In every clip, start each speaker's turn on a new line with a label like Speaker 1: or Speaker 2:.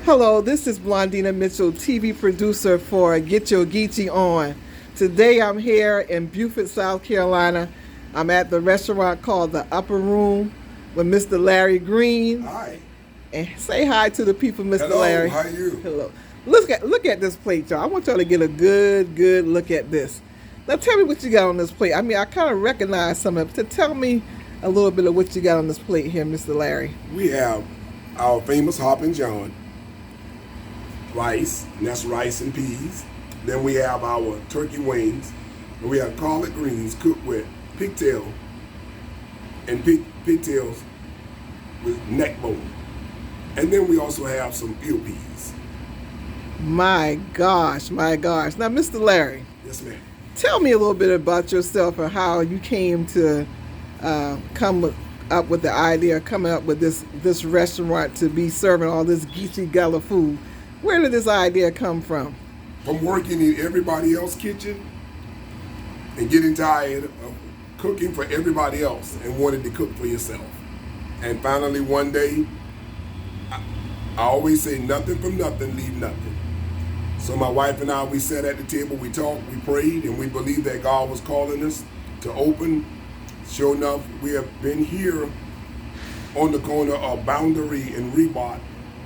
Speaker 1: Hello, this is Blondina Mitchell, TV producer for Get Your Geechie On. Today I'm here in Beaufort, South Carolina. I'm at the restaurant called The Upper Room with Mr. Larry Green.
Speaker 2: Hi.
Speaker 1: And say hi to the people, Mr.
Speaker 2: Hello,
Speaker 1: Larry.
Speaker 2: how are you?
Speaker 1: Hello. Look at this plate, y'all. I want y'all to get a good look at this. Now tell me what you got on this plate. I mean, I kind of recognize some of it. So tell me a little bit of what you got on this plate here, Mr. Larry.
Speaker 2: We have our famous Hoppin' John rice, and that's rice and peas. Then we have our turkey wings, and we have collard greens cooked with pigtail and pigtails with neck bone. And then we also have some eel peas.
Speaker 1: My gosh. Now, Mr. Larry,
Speaker 2: Yes, ma'am.
Speaker 1: tell me a little bit about yourself and how you came to up with the idea of coming up with this restaurant to be serving all this Gichi Gullah food. Where did this idea come from?
Speaker 2: From working in everybody else's kitchen and getting tired of cooking for everybody else and wanted to cook for yourself. And finally one day, I always say nothing from nothing, leave nothing. So my wife and I, we sat at the table, we talked, we prayed, and we believed that God was calling us to open. Sure enough, we have been here on the corner of Boundary and Rebot,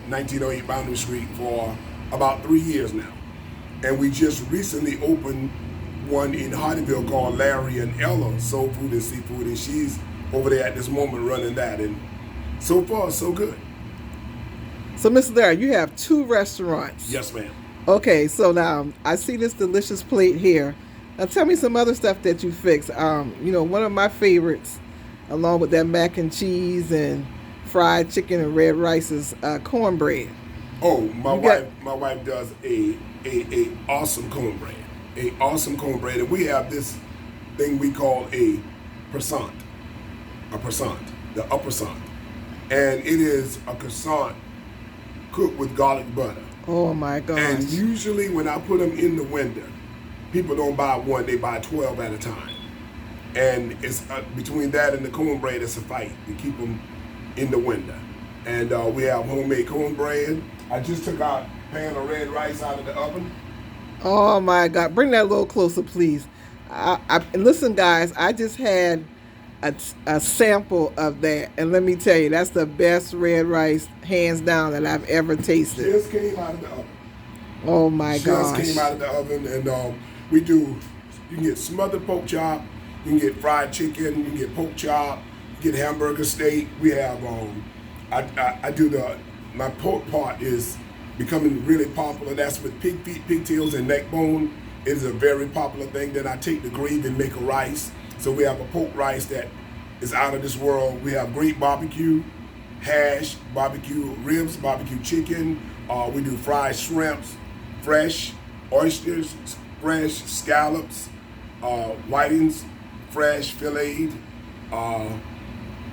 Speaker 2: 1908 Boundary Street, for about 3 years now. And we just recently opened one in Hardyville called Larry and Ella Soul Food and Seafood, and she's over there at this moment running that. And so far, so good.
Speaker 1: So, Mr. Larry, you have 2 restaurants.
Speaker 2: Yes, ma'am.
Speaker 1: Okay, so now I see this delicious plate here. Now tell me some other stuff that you fix. One of my favorites, along with that mac and cheese and fried chicken and red rice, is cornbread.
Speaker 2: Oh, my wife does a awesome cornbread. And we have this thing we call a croissant, the upper croissant. And it is a croissant cooked with garlic butter.
Speaker 1: Oh my gosh.
Speaker 2: And usually when I put them in the window, people don't buy one, they buy 12 at a time. And it's between that and the cornbread, it's a fight to keep them in the window. And we have homemade cornbread. I just took our pan of red rice out of the oven.
Speaker 1: Oh my God. Bring that a little closer, please. Listen, guys, I just had a sample of that. And let me tell you, that's the best red rice, hands down, that I've ever tasted.
Speaker 2: Just came out of the oven.
Speaker 1: Oh my gosh.
Speaker 2: Just came out of the oven. And you can get smothered pork chop, you can get fried chicken, you can get pork chop, you get hamburger steak. We have, my pork part is becoming really popular. That's with pig feet, pigtails, and neck bone. It is a very popular thing. Then I take the gravy and make a rice. So we have a pork rice that is out of this world. We have great barbecue, hash, barbecue ribs, barbecue chicken. We do fried shrimps, fresh oysters, fresh scallops, whitings, fresh filleted.
Speaker 1: How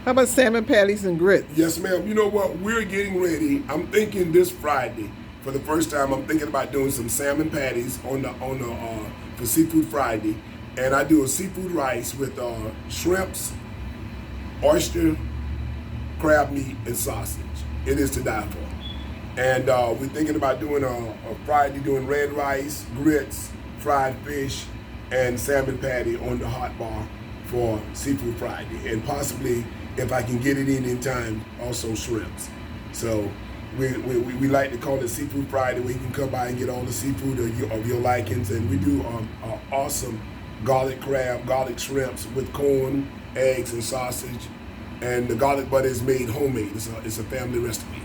Speaker 1: about salmon patties and grits?
Speaker 2: Yes, ma'am. You know what? We're getting ready. I'm thinking this Friday, for the first time, I'm thinking about doing some salmon patties for Seafood Friday. And I do a seafood rice with shrimps, oyster, crab meat, and sausage. It is to die for. And we're thinking about doing a Friday, doing red rice, grits, fried fish, and salmon patty on the hot bar for Seafood Friday. And possibly, if I can get it in time, also shrimps. So we like to call it Seafood Friday, where you can come by and get all the seafood of your likings. And we do awesome garlic crab, garlic shrimps with corn, eggs, and sausage. And the garlic butter is made homemade. It's a family recipe.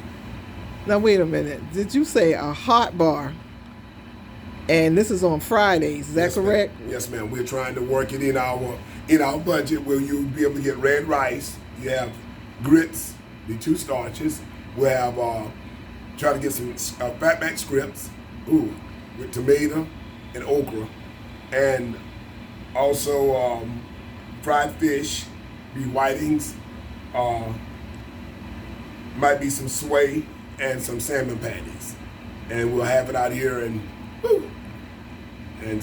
Speaker 1: Now wait a minute. Did you say a hot bar? And this is on Fridays. Is that correct?
Speaker 2: Yes, ma'am. We're trying to work it in our budget where you'll be able to get red rice. You have grits, the 2 starches. We'll have try to get some fatback scripts, with tomato and okra, and also fried fish, be whitings, might be some sway, and some salmon patties. And we'll have it out here, and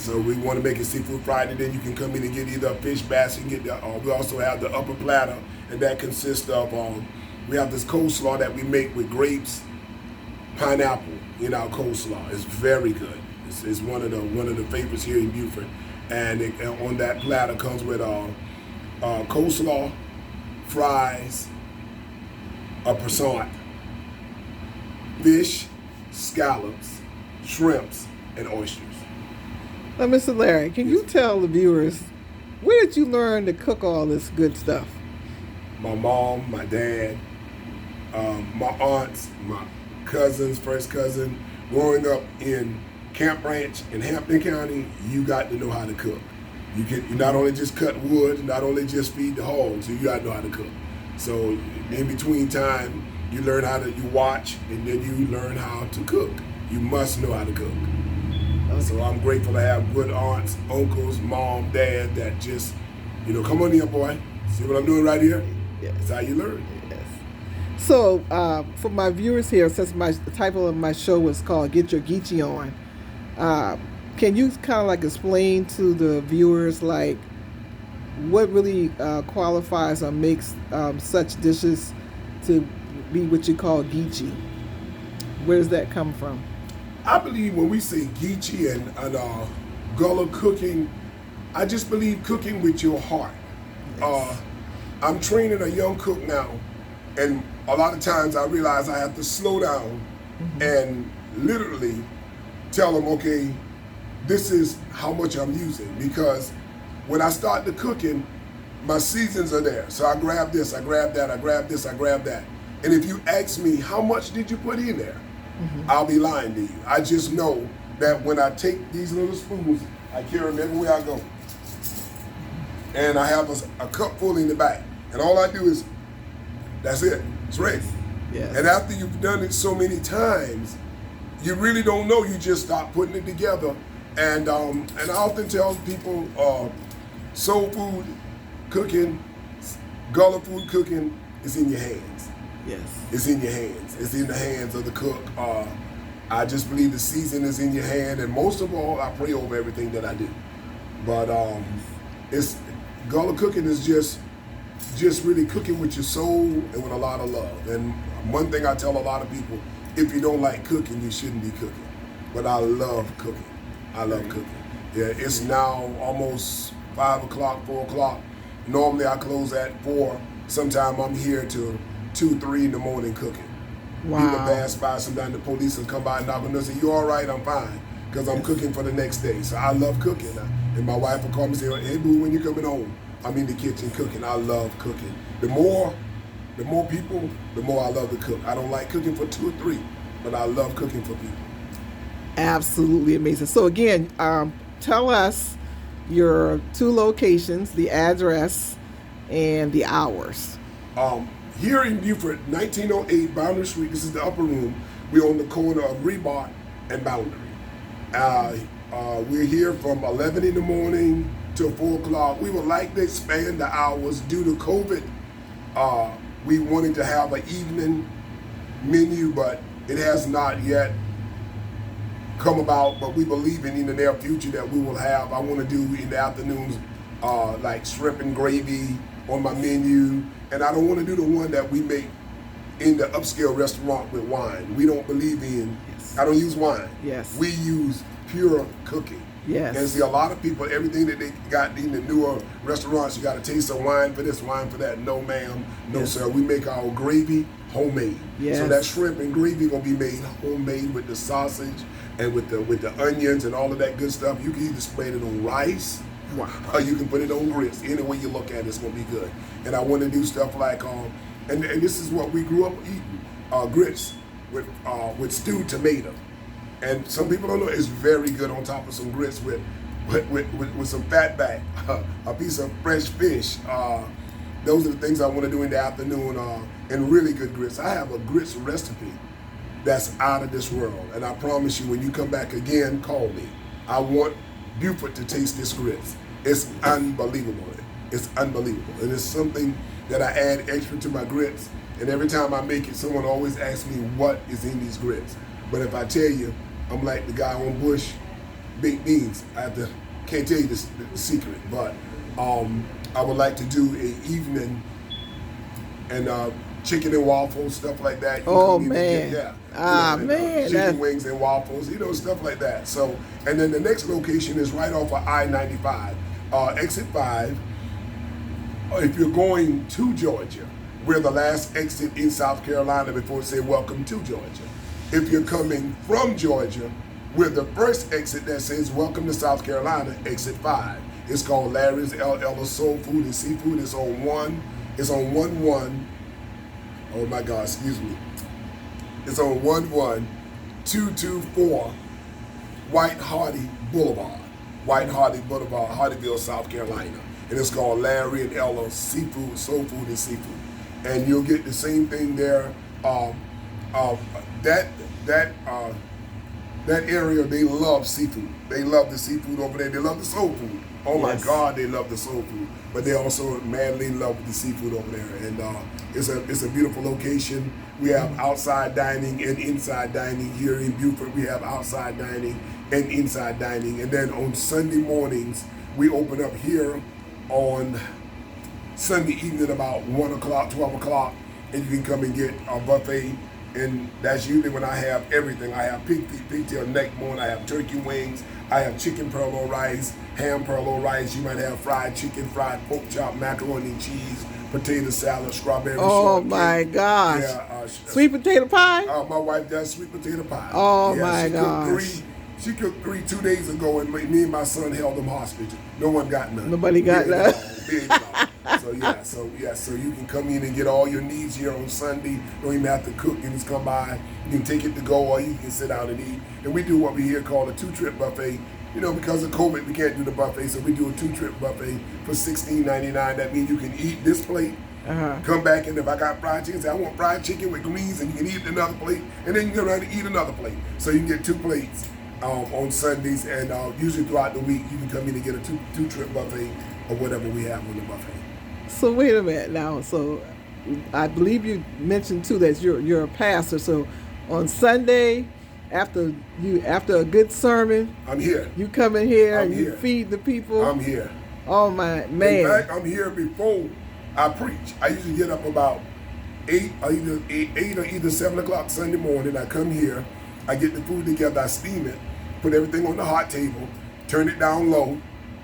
Speaker 2: so we want to make it Seafood Friday. Then you can come in and get either a fish basket, we also have the upper platter, and that consists of we have this coleslaw that we make with grapes, pineapple in our coleslaw. It's very good. It's one of the favorites here in Beaufort. And on that platter comes with coleslaw, fries, a croissant, fish, scallops, shrimps, and oysters.
Speaker 1: Now, Mr. Larry, can you tell the viewers, where did you learn to cook all this good stuff?
Speaker 2: My mom, my dad, my aunts, my cousins, first cousin. Growing up in Camp Branch in Hampton County, you got to know how to cook. You not only just cut wood, not only just feed the hogs, you got to know how to cook. So in between time, you learn you watch, and then you learn how to cook. You must know how to cook. So I'm grateful to have good aunts, uncles, mom, dad that just, come on here, boy. See what I'm doing right here?
Speaker 1: Yes.
Speaker 2: That's how you learn.
Speaker 1: Yes. So for my viewers here, since the title of my show was called Get Your Geechie On, can you kind of like explain to the viewers like what really qualifies or makes such dishes to be what you call Geechie? Where does that come from?
Speaker 2: I believe when we say Gichi and Gullah cooking, I just believe cooking with your heart.
Speaker 1: Yes.
Speaker 2: I'm training a young cook now, and a lot of times I realize I have to slow down and literally tell them, okay, this is how much I'm using, because when I start the cooking, my seasons are there. So I grab this, I grab that, I grab this, I grab that. And if you ask me, how much did you put in there? I'll be lying to you. I just know that when I take these little spoons, I carry them everywhere I go. And I have a cup full in the back. And all I do is, that's it. It's ready.
Speaker 1: Yes.
Speaker 2: And after you've done it so many times, you really don't know. You just start putting it together. And I often tell people, soul food cooking, Gullah food cooking is in your hands.
Speaker 1: Yes. It's
Speaker 2: in your hands. It's in the hands of the cook. I just believe the season is in your hand, and most of all, I pray over everything that I do. But it's Gullah cooking is just really cooking with your soul and with a lot of love. And one thing I tell a lot of people, if you don't like cooking, you shouldn't be cooking. But I love cooking. I love cooking. Yeah, it's now almost 5 o'clock, 4 o'clock. Normally I close at 4. Sometime I'm here till 2, 3 in the morning cooking.
Speaker 1: Wow.
Speaker 2: People pass by, sometimes the police will come by and knock on the door and say, you all right? I'm fine, because I'm cooking for the next day. So I love cooking. And my wife will call me and say, hey boo, when you coming home? I'm in the kitchen cooking. I love cooking. The more people, the more I love to cook. I don't like cooking for 2 or 3, but I love cooking for people.
Speaker 1: Absolutely amazing. So again, tell us your 2 locations, the address, and the hours.
Speaker 2: Here in Beaufort, 1908 Boundary Street, this is the upper room. We're on the corner of Rebart and Boundary. We're here from 11 in the morning till 4 o'clock. We would like to expand the hours due to COVID. We wanted to have an evening menu, but it has not yet come about, but we believe in the near future that we will have. I want to do in the afternoons like shrimp and gravy on my menu, and I don't want to do the one that we make in the upscale restaurant with wine. We don't believe in, I don't use wine.
Speaker 1: Yes.
Speaker 2: We use pure cooking.
Speaker 1: Yes.
Speaker 2: And see, a lot of people, everything that they got in the newer restaurants, you got to taste some wine for this, wine for that. No, ma'am. No, sir. We make our gravy homemade.
Speaker 1: Yes.
Speaker 2: So that shrimp and gravy going to be made homemade with the sausage and with the onions and all of that good stuff. You can either spread it on rice, or you can put it on grits. Any way you look at it, it's going to be good. And I want to do stuff like, and this is what we grew up eating, grits with stewed tomato. And some people don't know, it's very good on top of some grits with some fat back, a piece of fresh fish. Those are the things I want to do in the afternoon, and really good grits. I have a grits recipe that's out of this world. And I promise you, when you come back again, call me. I want Beaufort to taste this grits. It's unbelievable. It's unbelievable. And it's something that I add extra to my grits. And every time I make it, someone always asks me what is in these grits. But if I tell you, I'm like the guy on Bush baked beans. Can't tell you the secret, but I would like to do an evening and chicken and waffles, stuff like that. You
Speaker 1: Oh,
Speaker 2: can
Speaker 1: man. Man,
Speaker 2: chicken wings and waffles, stuff like that. So, and then the next location is right off of I-95, exit 5. If you're going to Georgia, we're the last exit in South Carolina before it say welcome to Georgia. If you're coming from Georgia, we're the first exit that says welcome to South Carolina, exit 5. It's called Larry's LL Soul Food and Seafood. It's on 11. Oh my God, excuse me. It's on 11224 White Hardy Boulevard, Hardyville, South Carolina. And it's called Larry and Ella Seafood, Soul Food and Seafood. And you'll get the same thing there. That area, they love seafood. They love the seafood over there. They love the soul food. Oh my God, they love the soul food. But they also madly love the seafood over there. And it's a beautiful location. We have outside dining and inside dining here in Beaufort. We have outside dining and inside dining. And then on Sunday mornings, we open up here on Sunday evening about 1 o'clock, 12 o'clock, and you can come and get a buffet. And that's usually when I have everything. I have pig feet, pigtail, neck bone. I have turkey wings. I have chicken perlo rice, ham perlo rice. You might have fried chicken, fried pork chop, macaroni and cheese, potato salad, strawberry shortcake.
Speaker 1: My gosh.
Speaker 2: Yeah,
Speaker 1: sweet potato pie?
Speaker 2: My wife does sweet potato pie.
Speaker 1: Oh, my gosh.
Speaker 2: She cooked 3 2 days ago, and me and my son held them hostage. No one got none.
Speaker 1: Nobody got none.
Speaker 2: So you can come in and get all your needs here on Sunday. Don't even have to cook. You just come by. You can take it to go, or you can sit down and eat. And we do what we here call a 2-trip buffet. Because of COVID, we can't do the buffet, so we do a 2-trip buffet for $16.99. That means you can eat this plate. Come back, and if I got fried chicken, say I want fried chicken with greens, and you can eat another plate, and then you can go around and eat another plate. So you can get 2 plates on Sundays, and usually throughout the week you can come in and get a 2-trip buffet or whatever we have on the buffet.
Speaker 1: So wait a minute now. So I believe you mentioned too that you're a pastor. So on Sunday, after a good sermon,
Speaker 2: I'm here.
Speaker 1: You come in here and
Speaker 2: you
Speaker 1: feed the people.
Speaker 2: I'm here.
Speaker 1: Oh my man!
Speaker 2: In fact, I'm here before I preach. I usually get up about 8 or either 7 o'clock Sunday morning. I come here, I get the food together, I steam it, put everything on the hot table, turn it down low,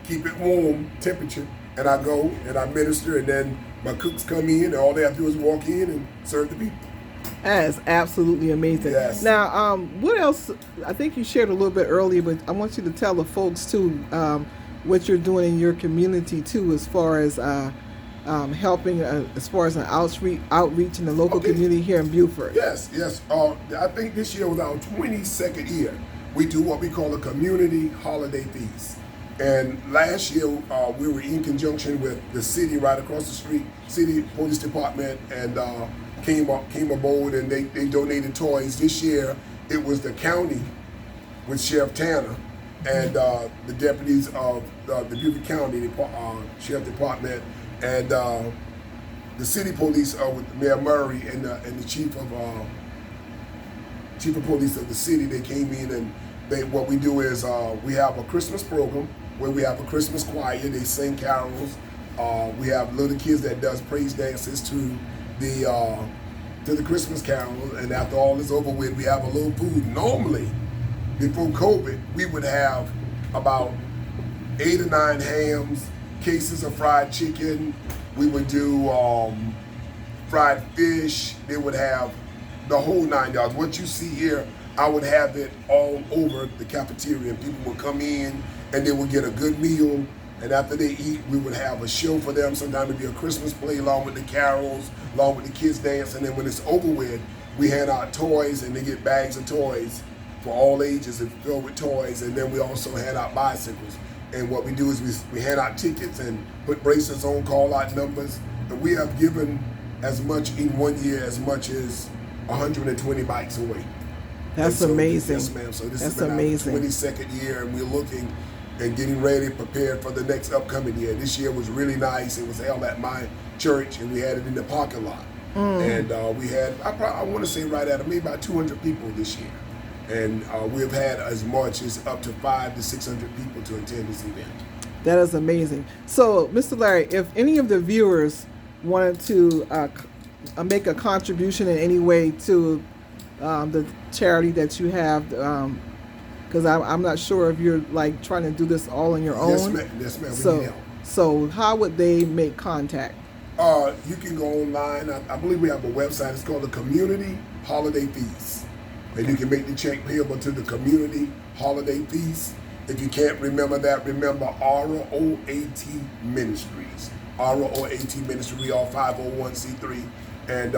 Speaker 2: keep it warm temperature, and I go and I minister, and then my cooks come in, and all they have to do is walk in and serve the people.
Speaker 1: That is absolutely amazing.
Speaker 2: Yes.
Speaker 1: Now, what else? I think you shared a little bit earlier, but I want you to tell the folks too what you're doing in your community too, as far as helping, as far as an outreach in the local community here in Beaufort.
Speaker 2: Yes. I think this year was our 22nd year. We do what we call a community holiday feast. And last year, we were in conjunction with the city right across the street, city police department, and came aboard, and they donated toys. This year, it was the county with Sheriff Tanner and the deputies of the Beaufort County Sheriff Department, and the city police with Mayor Murray and the chief of police of the city. They came in, and what we do is we have a Christmas program where we have a Christmas choir. They sing carols. We have little kids that does praise dances to the Christmas carols. And after all is over with, we have a little food. Normally, before COVID, we would have about 8 or 9 hams, cases of fried chicken. We would do fried fish. They would have the whole 9 yards. What you see here, I would have it all over the cafeteria. People would come in and they would get a good meal. And after they eat, we would have a show for them. Sometimes it'd be a Christmas play along with the carols, along with the kids dance. And then when it's over with, we hand out toys, and they get bags of toys for all ages and filled with toys. And then we also hand out bicycles. And what we do is we hand out tickets and put bracelets on, call out numbers. And we have given as much in 1 year as much as 120 bikes away.
Speaker 1: That's amazing.
Speaker 2: Yes, ma'am. So this is our 22nd year, and we're looking and getting ready, prepared for the next upcoming year. This year was really nice. It was held at my church, and we had it in the parking lot. And we had, I want to say right at maybe about 200 people this year. And we've had as much as up to 500 to 600 people to attend this event.
Speaker 1: That is amazing. So, Mr. Larry, if any of the viewers wanted to make a contribution in any way to the charity that you have? Because I'm not sure if you're like trying to do this all on your own.
Speaker 2: Yes, ma'am. Yes, ma'am. We need help.
Speaker 1: So how would they make contact?
Speaker 2: You can go online. I believe we have a website. It's called the Community Holiday Feast. And you can make the check payable to the Community Holiday Feast. If you can't remember that, remember ROAT Ministries. ROAT Ministry, we are 501c3. And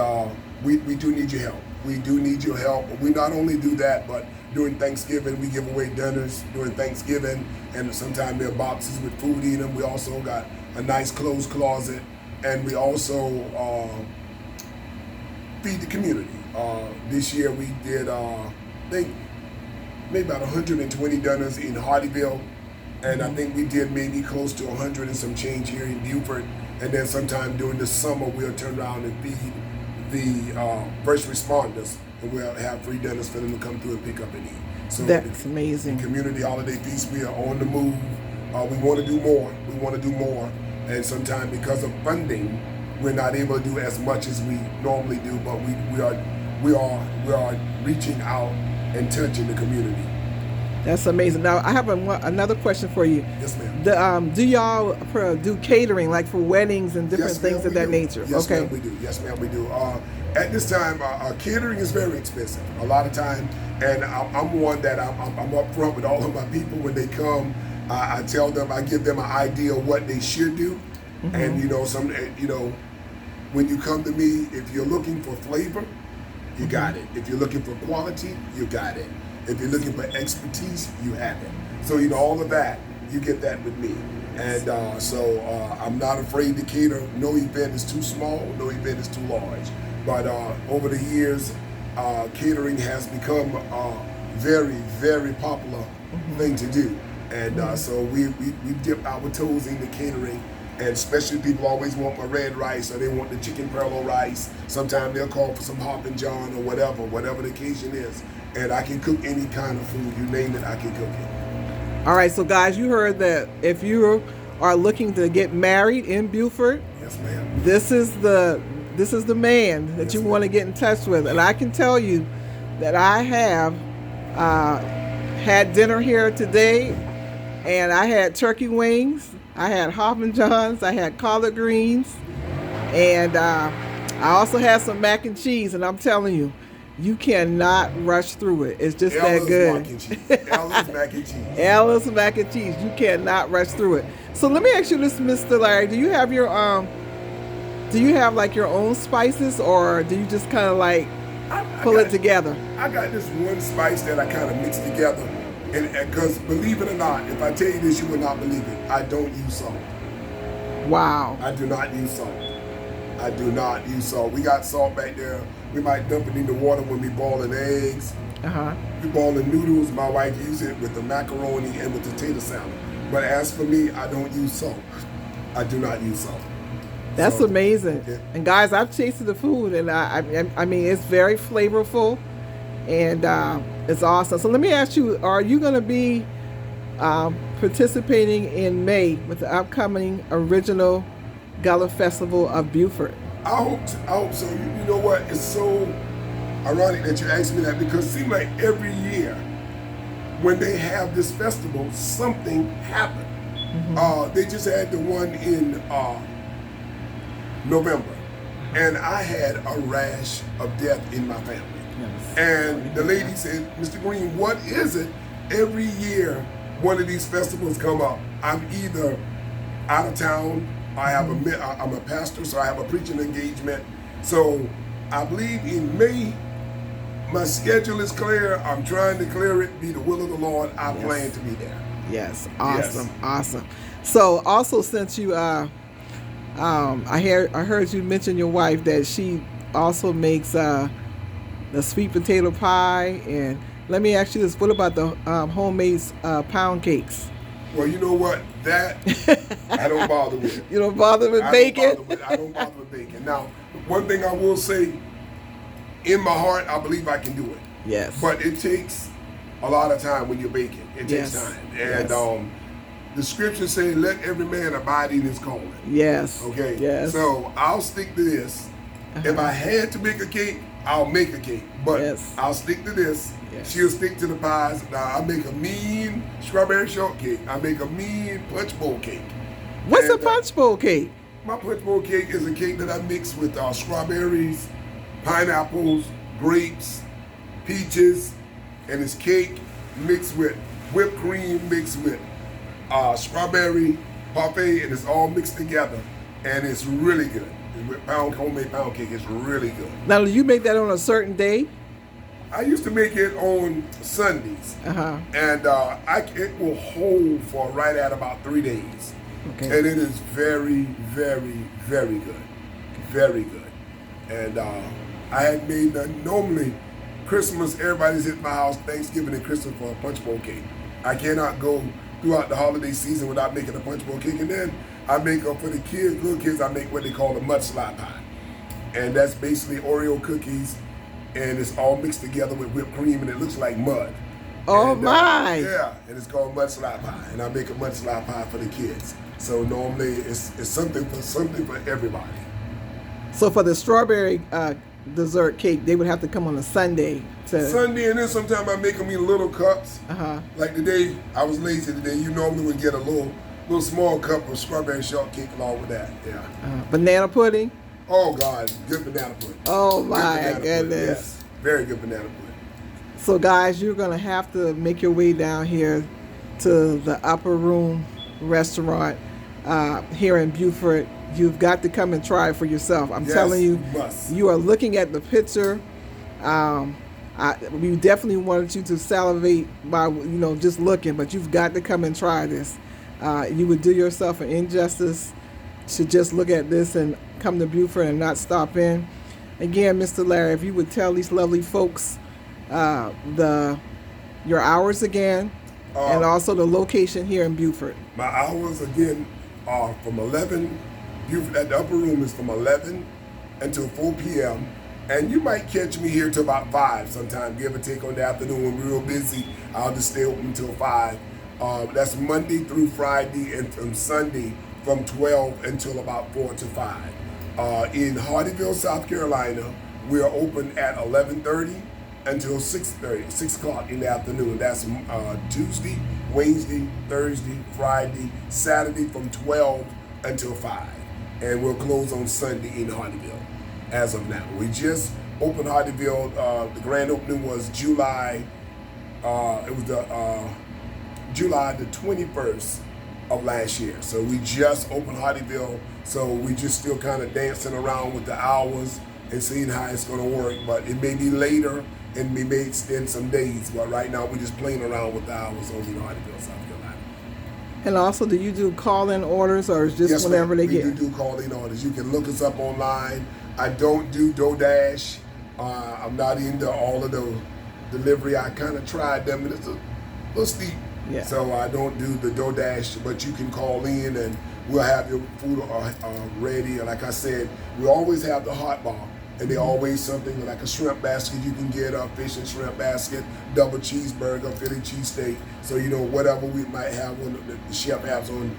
Speaker 2: we do need your help. We do need your help. We not only do that, but during Thanksgiving, we give away dinners during Thanksgiving. And sometimes there are boxes with food in them. We also got a nice clothes closet. And we also feed the community. This year we did, I think, maybe about 120 dinners in Hardyville. And I think we did maybe close to 100 and some change here in Beaufort. And then sometime during the summer, we'll turn around and feed the first responders. And we'll have free dinners for them to come through and pick up and eat. So
Speaker 1: that's amazing.
Speaker 2: The Community Holiday Feast, we are on the move. We want to do more. We want to do more. And sometimes because of funding, we're not able to do as much as we normally do, but we are reaching out and touching the community.
Speaker 1: That's amazing. Now I have another question for you.
Speaker 2: Yes, ma'am.
Speaker 1: Do y'all do catering like for weddings and different things of that nature?
Speaker 2: Yes, ma'am, we do. Yes, ma'am, we do. At this time, catering is very expensive. A lot of time, and I'm one that I'm upfront with all of my people when they come. I tell them, I give them an idea of what they should do. Mm-hmm. And when you come to me, if you're looking for flavor, you got it. If you're looking for quality, you got it. If you're looking for expertise, you have it. So all of that, you get that with me. And so I'm not afraid to cater. No event is too small, no event is too large. But over the years, catering has become a very, very popular thing to do. And so we dip our toes into catering, and especially people always want my red rice or they want the chicken perlo rice. Sometimes they'll call for some hop and john or whatever the occasion is. And I can cook any kind of food, you name it, I can cook it.
Speaker 1: All right, so guys, you heard that if you are looking to get married in Beaufort,
Speaker 2: yes, ma'am,
Speaker 1: this is the man that you want to get in touch with. And I can tell you that I have had dinner here today. And I had turkey wings, I had hop and johns, I had collard greens, and I also had some mac and cheese. And I'm telling you, you cannot rush through it. It's just that good.
Speaker 2: Ella's mac and cheese.
Speaker 1: Ella's mac and cheese. You cannot rush through it. So let me ask you this, Mr. Larry. Do you have your like your own spices, or do you just kind of like pull it together?
Speaker 2: I got this one spice that I kind of mix together. And because believe it or not, if I tell you this, you will not believe it. I don't use salt.
Speaker 1: Wow.
Speaker 2: I do not use salt. I do not use salt. We got salt back there. We might dump it in the water when we boiling eggs. We boiling noodles. My wife uses it with the macaroni and with the potato salad. But as for me, I don't use salt. I do not use salt.
Speaker 1: That's amazing. Yeah. And guys, I've tasted the food, and I mean, it's very flavorful. And it's awesome. So let me ask you, are you going to be participating in May with the upcoming original Gullah Festival of Beaufort?
Speaker 2: I hope so. You know what? It's so ironic that you asked me that, because it seems like every year when they have this festival, something happened. They just had the one in November, and I had a rash of death in my family. And the lady said, Mr. Green, what is it? Every year one of these festivals come up, I'm either out of town, I'm a pastor, so I have a preaching engagement. So I believe in May, my schedule is clear. I'm trying to clear it, be the will of the Lord. I plan to be there.
Speaker 1: Yes, awesome, awesome. So also, since you, I heard you mention your wife that she also makes the sweet potato pie. And let me ask you this, what about the homemade pound cakes?
Speaker 2: Well, you know what? That I don't bother with.
Speaker 1: You don't bother with bacon?
Speaker 2: I don't bother with bacon. Now, one thing I will say, in my heart, I believe I can do it.
Speaker 1: Yes.
Speaker 2: But it takes a lot of time when you're baking. It takes time. And the scripture says, let every man abide in his calling.
Speaker 1: Yes.
Speaker 2: Okay?
Speaker 1: Yes.
Speaker 2: So I'll stick to this. If I had to make a cake, I'll make a cake. But
Speaker 1: Yes.
Speaker 2: I'll stick to this.
Speaker 1: Yes.
Speaker 2: She'll stick to the pies. Now, I make a mean strawberry shortcake. I make a mean punch bowl cake.
Speaker 1: What's a
Speaker 2: And,
Speaker 1: punch bowl cake?
Speaker 2: My punch bowl cake is a cake that I mix with strawberries, pineapples, grapes, peaches, and it's cake mixed with whipped cream, mixed with strawberry parfait, and it's all mixed together, and it's really good. With homemade pound cake, it's really good.
Speaker 1: Now, do you make that on a certain day?
Speaker 2: I used to make it on Sundays,
Speaker 1: Uh-huh.
Speaker 2: and it will hold for right at about 3 days.
Speaker 1: Okay.
Speaker 2: And it is very, very, very good. Very good. And I had made normally Christmas, everybody's at my house, Thanksgiving and Christmas for a punch bowl cake. I cannot go throughout the holiday season without making a punch bowl cake. And then I make for the kids, little kids, I make what they call a mudslide pie. And that's basically Oreo cookies, and it's all mixed together with whipped cream, and it looks like mud.
Speaker 1: Oh,
Speaker 2: And,
Speaker 1: my.
Speaker 2: yeah, and it's called mudslide pie, and I make a mudslide pie for the kids. So normally it's something for everybody.
Speaker 1: So for the strawberry dessert cake, they would have to come on a Sunday to.
Speaker 2: Sunday, and then sometimes I make them in little cups.
Speaker 1: Uh-huh.
Speaker 2: Like today, I was lazy today. You normally would get a little small cup of strawberry shortcake along with that. Yeah.
Speaker 1: Banana pudding.
Speaker 2: Oh God, good banana pudding.
Speaker 1: Oh
Speaker 2: Good
Speaker 1: my
Speaker 2: banana pudding,
Speaker 1: goodness.
Speaker 2: yes. Very good banana pudding.
Speaker 1: So guys, you're gonna have to make your way down here to the Upper Room restaurant here in Beaufort. You've got to come and try it for yourself. I'm
Speaker 2: Yes,
Speaker 1: telling you,
Speaker 2: you must.
Speaker 1: you are looking at the picture. We definitely wanted you to salivate by just looking, but you've got to come and try this. You would do yourself an injustice to just look at this and come to Beaufort and not stop in. Again, Mr. Larry, if you would tell these lovely folks your hours again, and also the location here in Beaufort.
Speaker 2: My hours again are from 11. Beaufort at the Upper Room is from 11 until 4 p.m. And you might catch me here till about 5 sometime, give or take on the afternoon when we're real busy. I'll just stay open until 5. That's Monday through Friday, and from Sunday from 12 until about 4 to 5. In Hardyville, South Carolina, we are open at 11:30 until 6:30, 6 o'clock in the afternoon. That's Tuesday, Wednesday, Thursday, Friday, Saturday from 12 until 5. And we'll close on Sunday in Hardyville as of now. We just opened Hardyville. The grand opening was July. It was July the 21st of last year. So we just opened Hardyville. So we just still kind of dancing around with the hours and seeing how it's going to work. But it may be later and we may extend some days. But right now we're just playing around with the hours over in Hardyville, South Carolina.
Speaker 1: And also, do you do call-in orders, or is just
Speaker 2: Yes,
Speaker 1: whenever they
Speaker 2: we
Speaker 1: get?
Speaker 2: do call-in orders. You can look us up online. I don't do DoorDash. I'm not into all of the delivery. I kind of tried them, and it's a little steep.
Speaker 1: Yeah.
Speaker 2: So I don't do the DoorDash, but you can call in, and we'll have your food ready. And like I said, we always have the hot bar, and they always something like a shrimp basket you can get, a fish and shrimp basket, double cheeseburger, Philly cheesesteak. So whatever we might have on the chef has on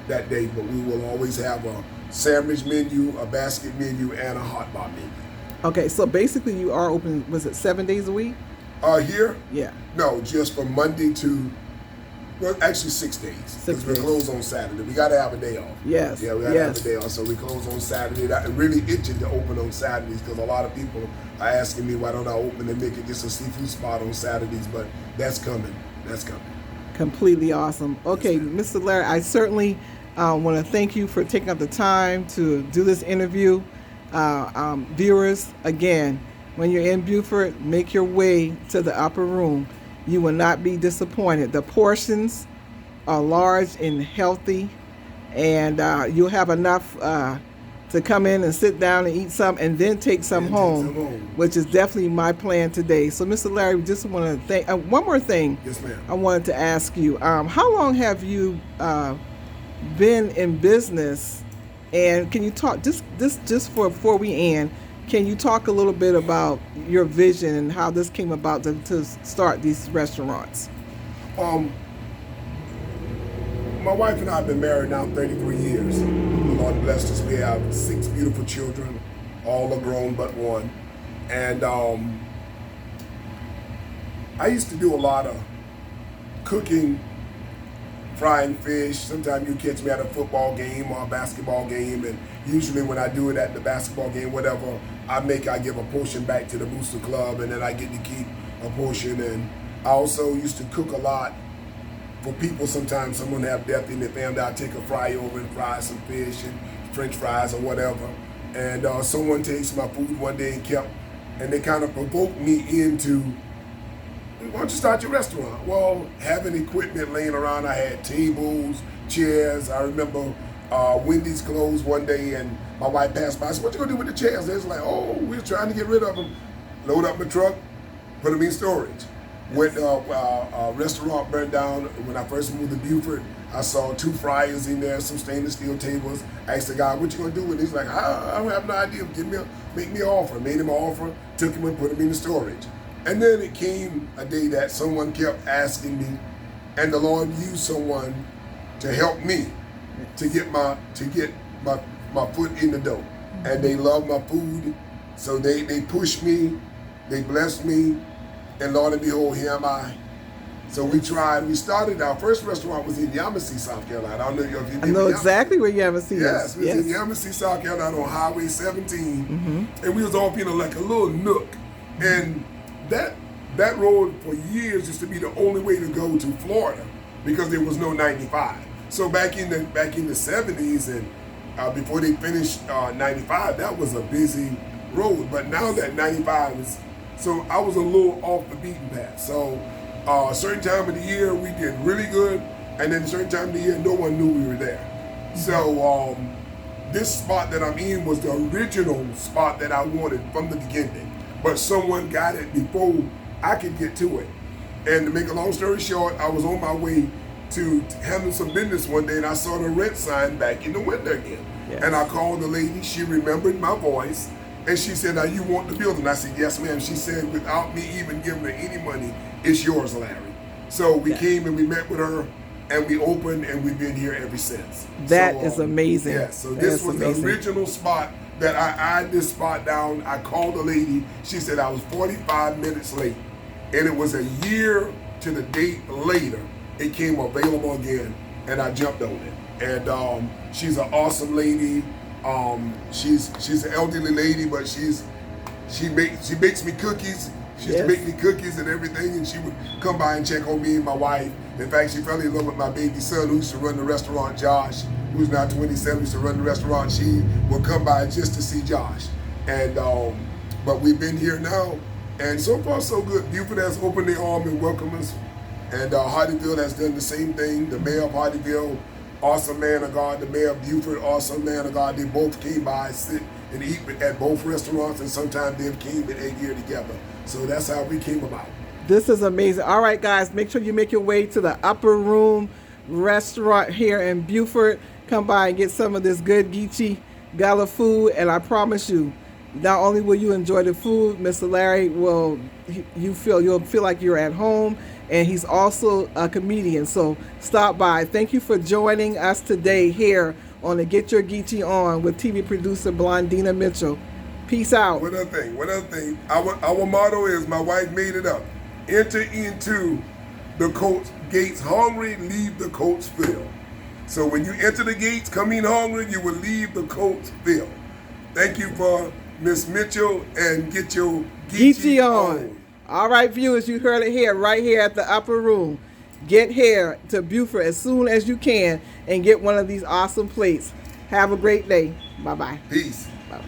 Speaker 2: that day, but we will always have a sandwich menu, a basket menu, and a hot bar menu.
Speaker 1: Okay, so basically you are open, was it 7 days a week?
Speaker 2: Here?
Speaker 1: Yeah.
Speaker 2: No, just from Monday to, well, actually 6 days.
Speaker 1: 6
Speaker 2: Because we
Speaker 1: days.
Speaker 2: close on Saturday. We got to have a day off.
Speaker 1: Yes.
Speaker 2: Yeah, we got to have
Speaker 1: Yes.
Speaker 2: a day off. So we close on Saturday. I'm really itching to open on Saturdays because a lot of people are asking me why don't I open and make it just a seafood spot on Saturdays, but that's coming. That's coming.
Speaker 1: Completely awesome. Okay, Mr. Larry, I certainly want to thank you for taking up the time to do this interview. Viewers, again, when you're in Beaufort, make your way to the Upper Room. You will not be disappointed. The portions are large and healthy, and you'll have enough to come in and sit down and eat some and then take some home, which is definitely my plan today. So, Mr. Larry, we just want to thank, one more thing.
Speaker 2: Yes, ma'am.
Speaker 1: I wanted to ask you, how long have you been in business, and can you talk, just before we end, can you talk a little bit about your vision and how this came about to start these restaurants?
Speaker 2: My wife and I have been married now 33 years. The Lord blessed us. We have 6 beautiful children, All are grown but one. And I used to do a lot of cooking, frying fish. Sometimes you catch me at a football game or a basketball game, and usually when I do it at the basketball game, whatever I give a portion back to the booster club, and then I get to keep a portion. And I also used to cook a lot for people. Sometimes someone have death in their family, I'll take a fry over and fry some fish and French fries or whatever. And someone takes my food one day and they kind of provoked me into, why don't you start your restaurant? Well, having equipment laying around, I had tables, chairs. I remember Wendy's closed one day, and my wife passed by. I said, what you gonna do with the chairs? They was like, oh, we're trying to get rid of them. Load up my truck, put them in storage. When a restaurant burned down, when I first moved to Beaufort, I saw 2 fryers in there, some stainless steel tables. I asked the guy, what you gonna do with it? He's like, I don't have no idea. Make me an offer. Made him an offer, took him and put him in the storage. And then it came a day that someone kept asking me, and the Lord used someone to help me to get my foot in the door. And they love my food, so they pushed me, they blessed me, and Lord and behold, here am I. So we started, our first restaurant was in Yamasee, South Carolina. I don't know if you've been.
Speaker 1: I know exactly where Yamasee is.
Speaker 2: Yes, we was in Yamasee, South Carolina on Highway 17. And we was all feeling like a little nook. And that road for years used to be the only way to go to Florida because there was no 95. So back in the 70s and before they finished 95, that was a busy road. But now that 95 is, so I was a little off the beaten path. So a certain time of the year we did really good, and then a certain time of the year no one knew we were there. So this spot that I'm in was the original spot that I wanted from the beginning, but someone got it before I could get to it. And to make a long story short, I was on my way to handle some business one day, and I saw the rent sign back in the window again. Yes. And I called the lady. She remembered my voice, and she said, now you want the building? I said, yes, ma'am. She said, without me even giving her any money, it's yours, Larry. So we came and we met with her, and we opened, and we've been here ever since.
Speaker 1: That is amazing.
Speaker 2: Yeah, so this was the original spot that I eyed this spot down. I called the lady. She said I was 45 minutes late, and it was a year to the date later. It came available again, and I jumped on it. And she's an awesome lady. She's an elderly lady, but she bakes me cookies. She used to make me cookies and everything, and she would come by and check on me and my wife. In fact, she fell in love with my baby son who used to run the restaurant, Josh, who's now 27, used to run the restaurant. She would come by just to see Josh. And but we've been here now, and so far so good. Beaufort has opened their arm and welcomed us, and Hardyville has done the same thing. The mayor of Hardyville, awesome man of God. The mayor of Beaufort, awesome man of God. They both came by, sit and eat at both restaurants, and sometimes they came and ate here together. So that's how we came about.
Speaker 1: This is amazing. All right, guys, make sure you make your way to the Upper Room restaurant here in Beaufort. Come by and get some of this good Geechie Gullah food, and I promise you, not only will you enjoy the food, Mr. Larry you'll feel like you're at home, and he's also a comedian. So stop by. Thank you for joining us today here on the Get Your Geechie On with TV producer Blondina Mitchell. Peace out.
Speaker 2: One other thing. Our motto is, my wife made it up: enter into the coach gates hungry, leave the coach filled. So when you enter the gates, come in hungry, you will leave the coach filled. Thank you for Miss Mitchell, and get your Geechie on.
Speaker 1: All right, viewers, you heard it here, right here at the Upper Room. Get here to Beaufort as soon as you can and get one of these awesome plates. Have a great day. Bye-bye.
Speaker 2: Peace.
Speaker 1: Bye.